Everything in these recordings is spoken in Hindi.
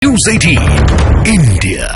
News 18 India.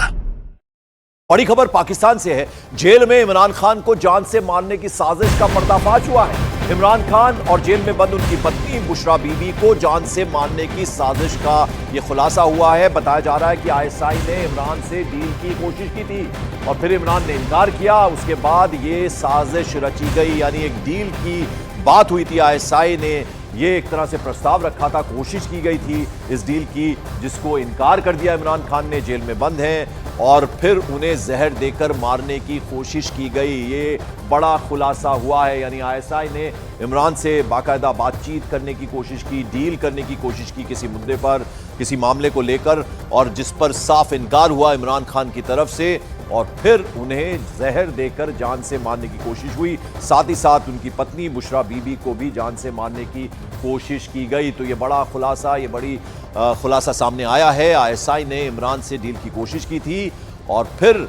बड़ी खबर पाकिस्तान से है। जेल में इमरान खान को जान से मारने की साजिश का पर्दाफाश हुआ है। इमरान खान और जेल में बंद उनकी पत्नी बुशरा बीबी को जान से मारने की साजिश का यह खुलासा हुआ है। बताया जा रहा है कि आईएसआई ने इमरान से डील की कोशिश की थी और फिर इमरान ने इनकार किया। उसके बाद ये साजिश रची गई, यानी एक डील की बात हुई थी। आईएसआई ने ये एक तरह से प्रस्ताव रखा था, कोशिश की गई थी इस डील की, जिसको इनकार कर दिया इमरान खान ने। जेल में बंद हैं और फिर उन्हें जहर देकर मारने की कोशिश की गई। ये बड़ा खुलासा हुआ है, यानी आईएसआई ने इमरान से बाकायदा बातचीत करने की कोशिश की, डील करने की कोशिश की किसी मुद्दे पर, किसी मामले को लेकर, और जिस पर साफ इनकार हुआ इमरान खान की तरफ से, और फिर उन्हें जहर देकर जान से मारने की कोशिश हुई। साथ ही साथ उनकी पत्नी बुशरा बीबी को भी जान से मारने की कोशिश की गई। तो ये बड़ा खुलासा, ये बड़ी खुलासा सामने आया है। आईएसआई ने इमरान से डील की कोशिश की थी और फिर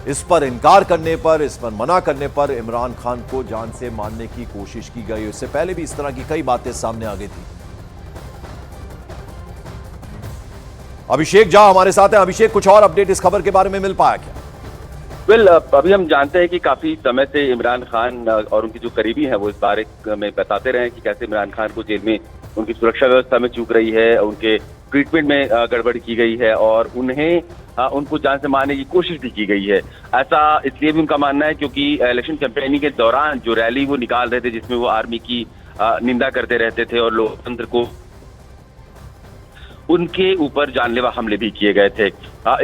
इस पर इनकार करने पर, इस पर मना करने पर इमरान खान को जान से मारने की कोशिश की गई। इससे पहले भी इस तरह की कई बातें सामने आ गई थी। अभिषेक झा हमारे साथ हैं। अभिषेक, कुछ और अपडेट इस खबर के बारे में मिल पाया क्या? अभी हम जानते हैं कि काफी समय से इमरान खान और उनके जो करीबी हैं वो इस बारे में बताते रहे कि कैसे इमरान खान को जेल में उनकी सुरक्षा व्यवस्था में चूक रही है, उनके ट्रीटमेंट में गड़बड़ की गई है और उनको जान से मारने की कोशिश भी की गई है। ऐसा इसलिए भी उनका मानना है क्योंकि इलेक्शन कैंपेनिंग के दौरान जो रैली वो निकाल रहे थे, जिसमें वो आर्मी की निंदा करते रहते थे और लोकतंत्र को, उनके ऊपर जानलेवा हमले भी किए गए थे।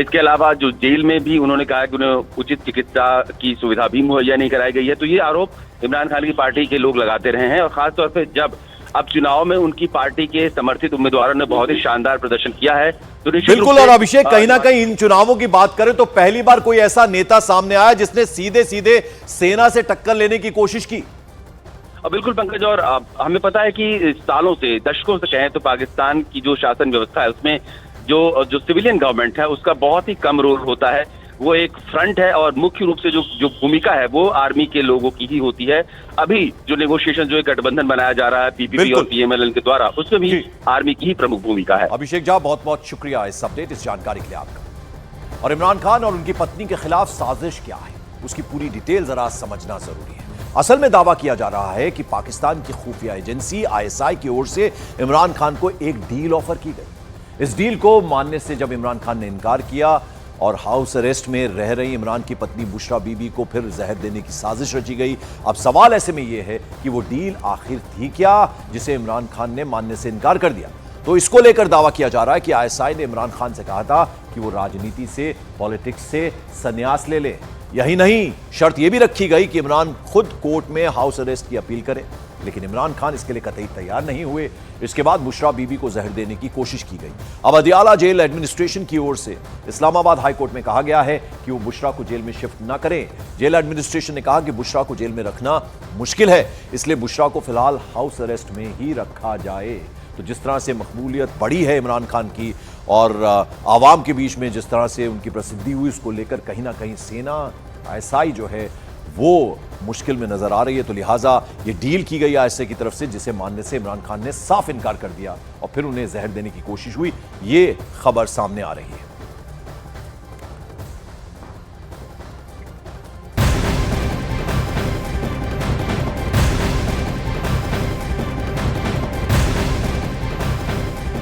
इसके अलावा जो जेल में भी उन्होंने कहा कि उन्हें उचित चिकित्सा की सुविधा भी मुहैया नहीं कराई गई है। तो ये आरोप इमरान खान की पार्टी के लोग लगाते रहे हैं और खासतौर पर जब अब चुनाव में उनकी पार्टी के समर्थित उम्मीदवारों ने बहुत ही शानदार प्रदर्शन किया है तो बिल्कुल। और अभिषेक, कहीं ना कहीं इन चुनावों की बात करें तो पहली बार कोई ऐसा नेता सामने आया जिसने सीधे सीधे सेना से टक्कर लेने की कोशिश की। बिल्कुल पंकज, और हमें पता है कि सालों से, दशकों से कहें तो पाकिस्तान की जो शासन व्यवस्था है उसमें जो सिविलियन गवर्नमेंट है उसका बहुत ही कम रोल होता है। वो एक फ्रंट है और मुख्य रूप से जो भूमिका है वो आर्मी के लोगों की ही होती है। अभी जो नेगोशिएशन, जो एक गठबंधन बनाया जा रहा है पीपीपी और पीएमएल के द्वारा, उसमें भी आर्मी की ही प्रमुख भूमिका है। अभिषेक झा, बहुत बहुत शुक्रिया इस अपडेट, इस जानकारी के लिए आपका। और इमरान खान और उनकी पत्नी के खिलाफ साजिश क्या है, उसकी पूरी डिटेल जरा समझना जरूरी है। असल में दावा किया जा रहा है कि पाकिस्तान की खुफिया एजेंसी आईएसआई की ओर से इमरान खान को एक डील ऑफर की गई। इस डील को मानने से जब इमरान खान ने इनकार किया और हाउस अरेस्ट में रह रही इमरान की पत्नी बुशरा बीबी को फिर जहर देने की साजिश रची गई। अब सवाल ऐसे में यह है कि वो डील आखिर थी क्या जिसे इमरान खान ने मानने से इनकार कर दिया। तो इसको लेकर दावा किया जा रहा है कि आईएसआई ने इमरान खान से कहा था कि वो राजनीति से, पॉलिटिक्स से संन्यास ले ले। यही नहीं, शर्त यह भी रखी गई कि इमरान खुद कोर्ट में हाउस अरेस्ट की अपील करें, लेकिन इमरान खान इसके लिए कतई तैयार नहीं हुए। इसके बाद बुशरा बीबी को जहर देने की कोशिश की गई। अब अदियाला जेल एडमिनिस्ट्रेशन की ओर से इस्लामाबाद हाई कोर्ट में कहा गया है कि वो बुशरा को जेल में शिफ्ट न करें। जेल एडमिनिस्ट्रेशन ने कहा कि बुशरा को जेल में रखना मुश्किल है, इसलिए बुशरा को फिलहाल हाउस अरेस्ट में ही रखा जाए। तो जिस तरह से मकबूलियत बढ़ी है इमरान खान की और आवाम के बीच में जिस तरह से उनकी प्रसिद्धि हुई, उसको लेकर कहीं ना कहीं सेना, आईएसआई जो है वो मुश्किल में नजर आ रही है। तो लिहाजा ये डील की गई आईएसआई की तरफ से, जिसे मानने से इमरान खान ने साफ इनकार कर दिया और फिर उन्हें जहर देने की कोशिश हुई। ये खबर सामने आ रही है।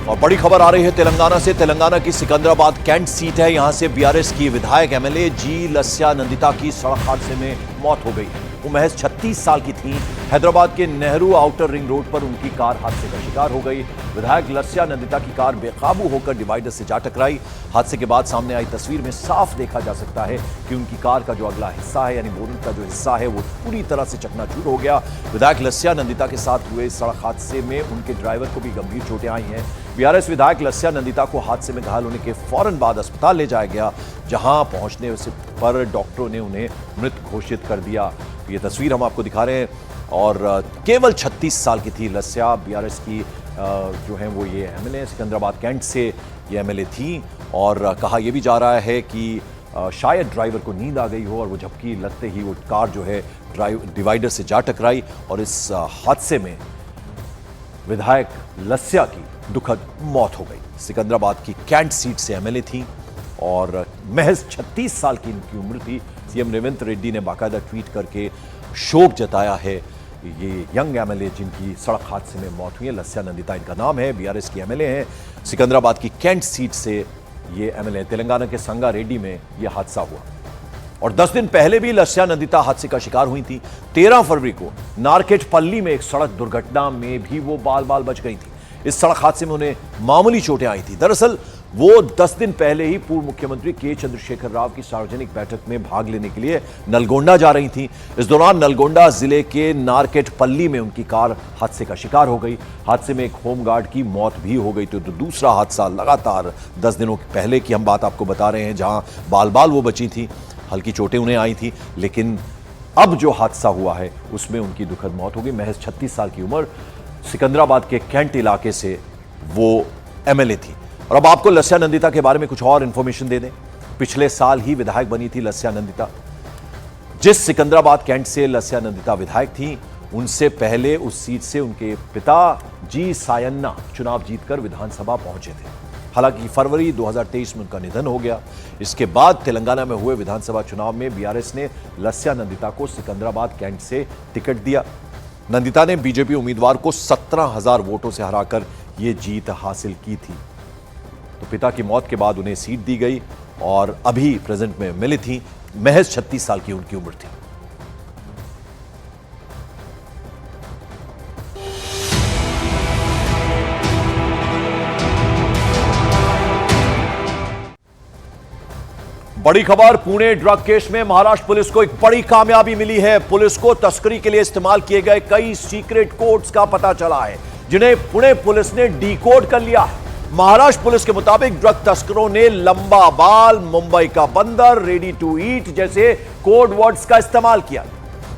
और बड़ी खबर आ रही है तेलंगाना से। तेलंगाना की सिकंदराबाद कैंट सीट है। यहां से बीआरएस की विधायक एमएलए जी लस्या नंदिता की सड़क हादसे में मौत हो गई। वो महज 36 साल की थीं। हैदराबाद के नेहरू आउटर रिंग रोड पर उनकी कार हादसे का शिकार हो गई। विधायक लस्या नंदिता की कार बेकाबू होकर डिवाइडर से जा टकराई। हादसे के बाद सामने आई तस्वीर में साफ देखा जा सकता है कि उनकी कार का जो अगला हिस्सा है, यानी बोनट का जो हिस्सा है, वो पूरी तरह से चकनाचूर हो गया। विधायक लस्या नंदिता के साथ हुए इस सड़क हादसे में उनके ड्राइवर को भी गंभीर चोटें आई हैं। बीआरएस विधायक लस्या नंदिता को हादसे में घायल होने के फौरन बाद अस्पताल ले जाया गया, जहां पहुंचने पर डॉक्टरों ने उन्हें मृत घोषित कर दिया। ये तस्वीर हम आपको दिखा रहे हैं और केवल 36 साल की थी लस्या। बीआरएस की जो है वो ये एमएलए, सिकंदराबाद कैंट से ये एमएलए थी। और कहा यह भी जा रहा है कि शायद ड्राइवर को नींद आ गई हो और वो झपकी लगते ही वो कार जो है डिवाइडर से जा टकराई और इस हादसे में विधायक लस्या की दुखद मौत हो गई। सिकंदराबाद की कैंट सीट से एमएलए थी और महज 36 साल की इनकी उम्र थी। सीएम रेवंत रेड्डी ने बाकायदा ट्वीट करके शोक जताया है। ये यंग एमएलए जिनकी सड़क हादसे में मौत हुई है, लस्या नंदिता इनका नाम है, बीआरएस की एमएलए हैं। सिकंदराबाद की कैंट सीट से ये एमएलए, तेलंगाना के संगारेड्डी में यह हादसा हुआ और 10 दिन पहले भी लस्या नंदिता हादसे का शिकार हुई थी। 13 फरवरी को नारकेटपल्ली में एक सड़क दुर्घटना में भी वो बाल बाल बच गई थी। इस सड़क हादसे में उन्हें मामूली चोटें आई थी। दरअसल वो 10 दिन पहले ही पूर्व मुख्यमंत्री के चंद्रशेखर राव की सार्वजनिक बैठक में भाग लेने के लिए नलगोंडा जा रही थी। इस दौरान नलगोंडा जिले के नारकेटपल्ली में उनकी कार हादसे का शिकार हो गई। हादसे में एक होमगार्ड की मौत भी हो गई। तो दूसरा हादसा लगातार 10 दिनों पहले की हम बात आपको बता रहे हैं, जहां बाल बाल वो बची थी, हल्की चोटें उन्हें आई थी, लेकिन अब जो हादसा हुआ है उसमें उनकी दुखद मौत हो गई। महज 36 साल की उम्र, सिकंदराबाद के कैंट इलाके से वो एमएलए थी। और अब आपको लस्या नंदिता के बारे में कुछ और इंफॉर्मेशन दे दें। पिछले साल ही विधायक बनी थी लस्या नंदिता। जिस सिकंदराबाद कैंट से लस्या नंदिता विधायक थी, उनसे पहले उस सीट से उनके पिता जी सायन्ना चुनाव जीतकर विधानसभा पहुंचे थे। हालांकि फरवरी 2023 में उनका निधन हो गया। इसके बाद तेलंगाना में हुए विधानसभा चुनाव में बीआरएस ने लस्या नंदिता को सिकंदराबाद कैंट से टिकट दिया। नंदिता ने बीजेपी उम्मीदवार को 17,000 वोटों से हराकर यह जीत हासिल की थी। तो पिता की मौत के बाद उन्हें सीट दी गई और अभी प्रेजेंट में मिली थी। महज 36 साल की उनकी उम्र थी। बड़ी खबर, पुणे ड्रग केस में महाराष्ट्र पुलिस को एक बड़ी कामयाबी मिली है। पुलिस को तस्करी के लिए इस्तेमाल किए गए कई सीक्रेट कोड्स का पता चला है, जिन्हें पुणे पुलिस ने डिकोड कर लिया है। महाराष्ट्र पुलिस के मुताबिक ड्रग तस्करों ने लंबा बाल, मुंबई का बंदर, रेडी टू ईट जैसे कोड वर्ड्स का इस्तेमाल किया।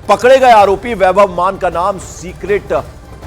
पकड़े गए आरोपी वैभव मान का नाम, सीक्रेट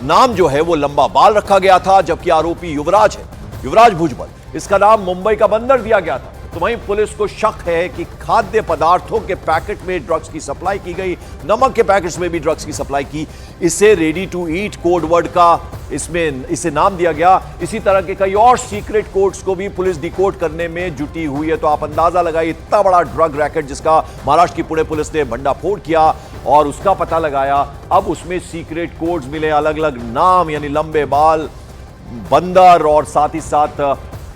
नाम जो है वो लंबा बाल रखा गया था, जबकि आरोपी युवराज है, युवराज भुजबल, इसका नाम मुंबई का बंदर दिया गया था। तो वहीं पुलिस को शक है कि खाद्य पदार्थों के पैकेट में ड्रग्स की सप्लाई की गई, नमक के पैकेट्स में भी ड्रग्स की सप्लाई की। इसे ready to eat code word का इसे नाम दिया गया। इसी तरह के कई और सीक्रेट कोड्स को भी पुलिस डिकोड करने में जुटी हुई है। तो आप अंदाजा लगाइए, इतना बड़ा ड्रग रैकेट जिसका महाराष्ट्र की पुणे पुलिस ने भंडाफोड़ किया और उसका पता लगाया। अब उसमें सीक्रेट कोड्स मिले, अलग अलग नाम, यानी लंबे बाल, बंदर और साथ ही साथ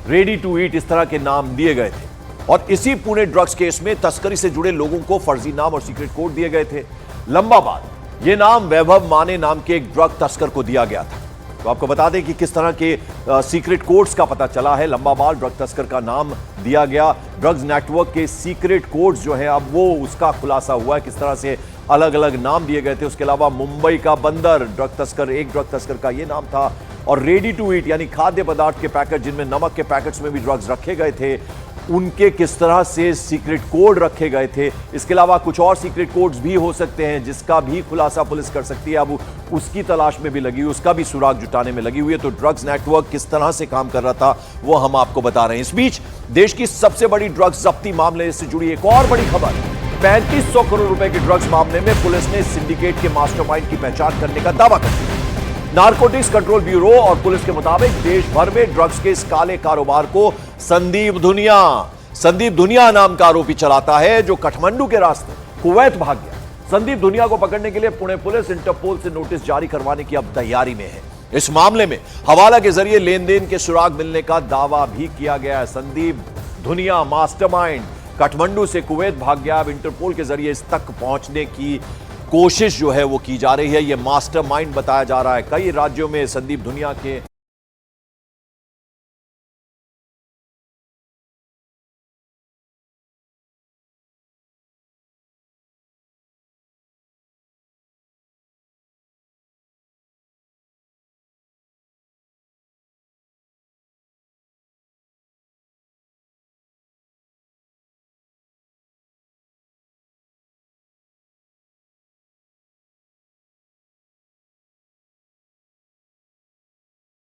रेडी टू ईट, इस तरह के नाम दिए गए थे। और इसी पुणे ड्रग्स केस में तस्करी से जुड़े लोगों को फर्जी नाम और सीक्रेट कोड दिए गए थे। लंबा बाल, यह नाम वैभव माने नाम के एक ड्रग तस्कर को दिया गया था। तो आपको बता दें कि किस तरह के सीक्रेट कोड्स का पता चला है। लंबा बाल ड्रग तस्कर का नाम दिया गया। ड्रग्स नेटवर्क के सीक्रेट कोड्स जो हैं, अब वो उसका खुलासा हुआ है, किस तरह से अलग अलग नाम दिए गए थे। उसके अलावा मुंबई का बंदर ड्रग तस्कर, एक ड्रग तस्कर का ये नाम था। और रेडी टू ईट यानी खाद्य पदार्थ के पैकेट, जिनमें नमक के पैकेट्स में भी ड्रग्स रखे गए थे, उनके किस तरह से सीक्रेट कोड रखे गए थे। इसके अलावा कुछ और सीक्रेट कोड्स भी हो सकते हैं, जिसका भी खुलासा पुलिस कर सकती है। अब उसकी तलाश में भी लगी हुई, उसका भी सुराग जुटाने में लगी हुई है। तो ड्रग्स नेटवर्क किस तरह से काम कर रहा था वो हम आपको बता रहे हैं। इस बीच देश की सबसे बड़ी ड्रग्स जब्ती मामले से जुड़ी एक और बड़ी खबर। 3500 करोड़ रुपए के ड्रग्स मामले में पुलिस ने सिंडिकेट के मास्टरमाइंड की पहचान करने का दावा कर दिया। नारकोटिक्स कंट्रोल ब्यूरो और पुलिस के मुताबिक देश भर में ड्रग्स के इस काले कारोबार को संदीप धुनिया नाम का आरोपी चलाता है, जो काठमांडू के रास्ते कुवैत भाग गया। संदीप धुनिया को पकड़ने के लिए पुणे पुलिस इंटरपोल से नोटिस जारी करवाने की अब तैयारी में है। इस मामले में हवाला के जरिए लेन देन के सुराग मिलने का दावा भी किया गया है। संदीप धुनिया मास्टरमाइंड काठमांडू से कुवैत भाग गया। अब इंटरपोल के जरिए इस तक पहुंचने की कोशिश जो है वो की जा रही है। ये मास्टरमाइंड बताया जा रहा है। कई राज्यों में संदीप धुनिया के